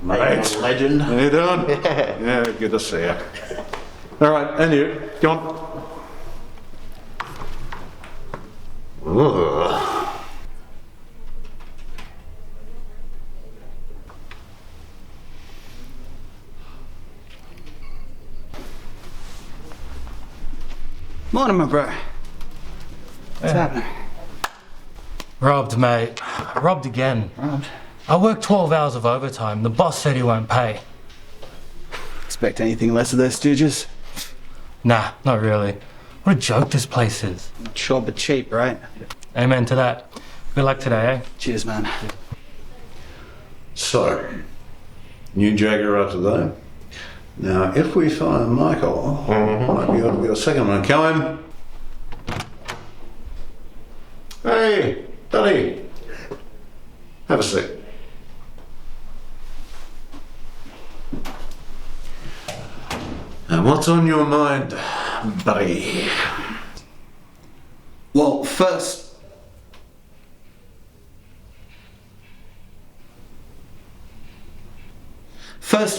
Mate, legend. How you doing? Yeah, good to see you. All right, and you, go on. Ugh. Morning, my bro. What's happening? Robbed, mate. Robbed again. Robbed? I worked 12 hours of overtime. The boss said he won't pay. Expect anything less of those stooges? Nah, not really. What a joke this place is. Sure, but cheap, right? Amen to that. Good luck today, eh? Cheers, man. So, new Jagger up today. Now, if we find Michael, might be able to get a second one. Come in. Hey, buddy. Have a seat. And what's on your mind, buddy? Well, first,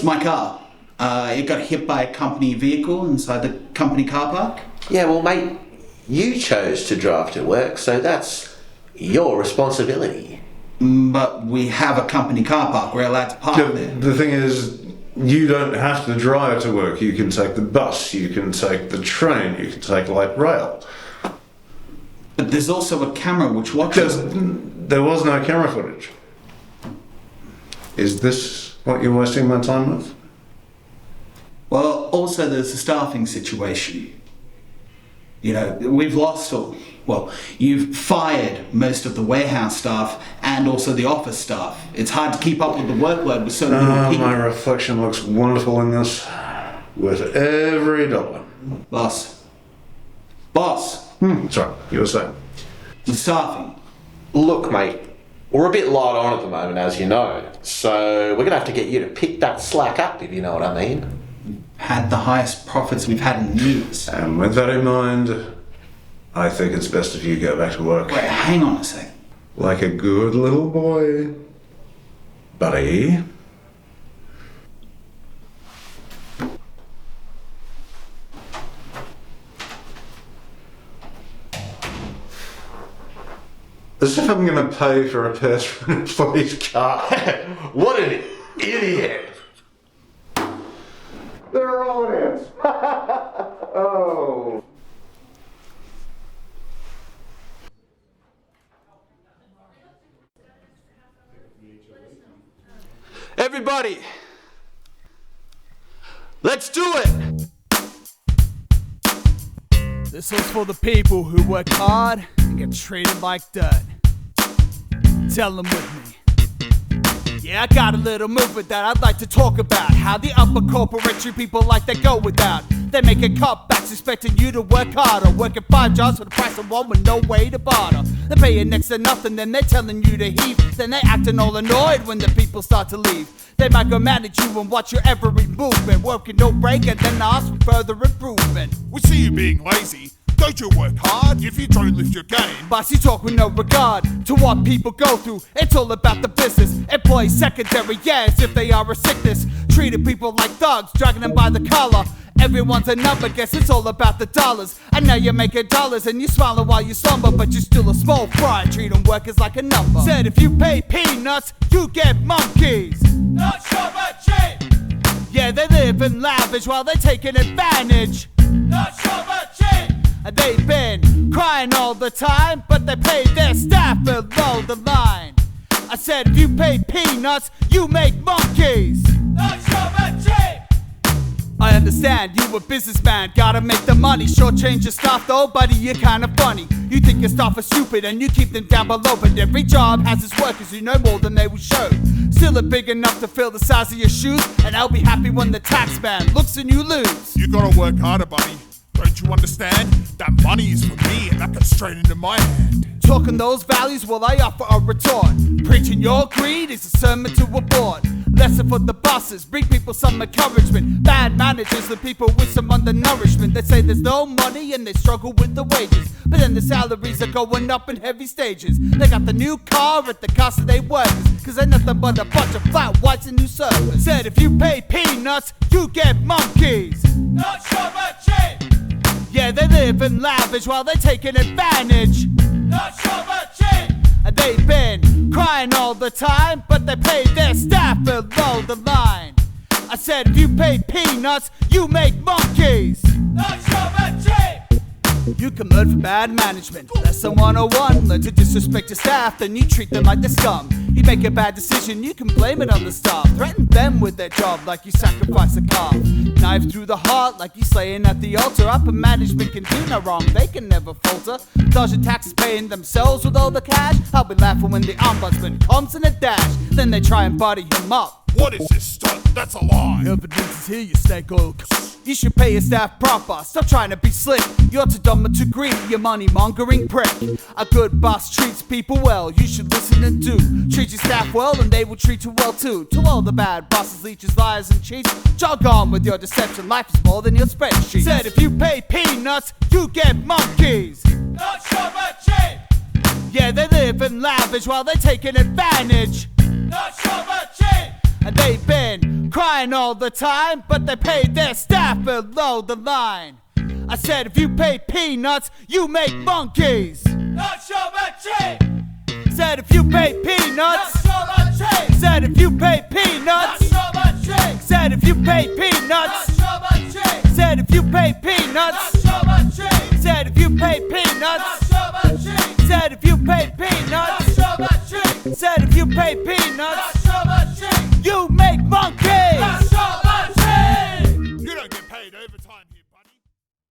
my car. It got hit by a company vehicle inside the company car park. Yeah, well, mate, you chose to drive to work, so that's your responsibility. But we have a company car park. We're allowed to park there. The thing is, you don't have to drive to work. You can take the bus, you can take the train, you can take light rail. But there's also a camera which watches. There was no camera footage. Is this what you're wasting my time with? Well, also there's a staffing situation. You know, we've lost you've fired most of the warehouse staff and also the office staff. It's hard to keep up with the workload with so many people. My reflection looks wonderful in this. Worth every dollar. Boss. Sorry, you were saying? The staffing. Look, mate, we're a bit light on at the moment, as you know, so we're gonna have to get you to pick that slack up, if you know what I mean. Had the highest profits we've had in years. And with that in mind, I think it's best if you go back to work. Wait, hang on a sec. Like a good little boy, buddy. As if I'm going to pay for repairs for an employee's car. What an idiot! They're all idiots. Oh. Everybody, let's do it! This is for the people who work hard and get treated like dirt. Tell them with me. Yeah, I got a little movement that I'd like to talk about. How the upper corporate treat people like they go without. They make a cutbacks expecting you to work harder. Working 5 jobs for the price of one with no way to barter. They're paying next to nothing, then they're telling you to heave. Then they acting all annoyed when the people start to leave. They might go mad at you and watch your every movement. Working no break and then ask for further improvement. We see you being lazy. Don't you work hard if you don't lift your game? Bossy talk with no regard to what people go through. It's all about the business. Employees secondary, yeah, as if they are a sickness. Treating people like thugs, dragging them by the collar. Everyone's a number, guess it's all about the dollars. And now you're making dollars and you smiling while you slumber, but you're still a small fry, treating workers like a number. Said if you pay peanuts, you get monkeys. Not sure but cheap. Yeah, they live in lavish while they're taking advantage. Not sure but cheap. And they've been crying all the time, but they pay their staff below the line. I said if you pay peanuts, you make monkeys. Not sure but cheap. I understand, you a businessman, gotta make the money. Shortchange your staff though, buddy, you're kinda funny. You think your staff are stupid and you keep them down below, but every job has its workers who know more than they will show. Still are big enough to fill the size of your shoes, and I'll be happy when the tax man looks and you lose. You gotta work harder, buddy. Don't you understand? That money is for me and that goes straight into my hand. Talking those values, well I offer a retort. Preaching your greed is a sermon to abort. Lesson for the bosses, bring people some encouragement. Bad managers, the people with some undernourishment. They say there's no money and they struggle with the wages, but then the salaries are going up in heavy stages. They got the new car at the cost of their workers, cause they're nothing but a bunch of flat whites and new servers. Said if you pay peanuts, you get monkeys. Not sure but cheap. Yeah, they live in lavish while they're taking advantage. Not sure but cheap. And they've been crying all the time, but they pay their staff below the line. I said if you pay peanuts, you make monkeys. Not sure but cheap. You can learn from bad management. Lesson 101, learn to disrespect your staff, then you treat them like they're scum. You make a bad decision, you can blame it on the staff. Threaten them with their job like you sacrifice a calf. Knife through the heart like you slaying at the altar. Upper management can do no wrong, they can never falter. Dodging taxes, paying themselves with all the cash. I'll be laughing when the ombudsman comes in a dash. Then they try and body him up. What is this stunt? That's a lie. Evidence is here, you snake oil. You should pay your staff proper, stop trying to be slick. You're too dumb and too greedy, you money-mongering prick. A good boss treats people well, you should listen and do. Treat your staff well and they will treat you well too. To all the bad bosses, leeches, liars and cheats, jog on with your deception, life is more than your spreadsheet. Said if you pay peanuts, you get monkeys. Not sure but cheap. Yeah, they live in lavish while they're taking advantage. Not sure but cheap. And they've been crying all the time, but they pay their staff below the line. I said if you pay peanuts, you make monkeys. Not sure but cheap. Said if you pay peanuts. Not sure but cheap. Said if you pay peanuts. Not sure but cheap. Said if you pay peanuts. Not sure but cheap. Said if you pay peanuts. Not sure but cheap. Said if you pay peanuts. Not sure but cheap. Said if you pay peanuts. Not sure but cheap. Said if you pay peanuts. Not sure but cheap. You make monkeys! That's so much! You don't get paid overtime.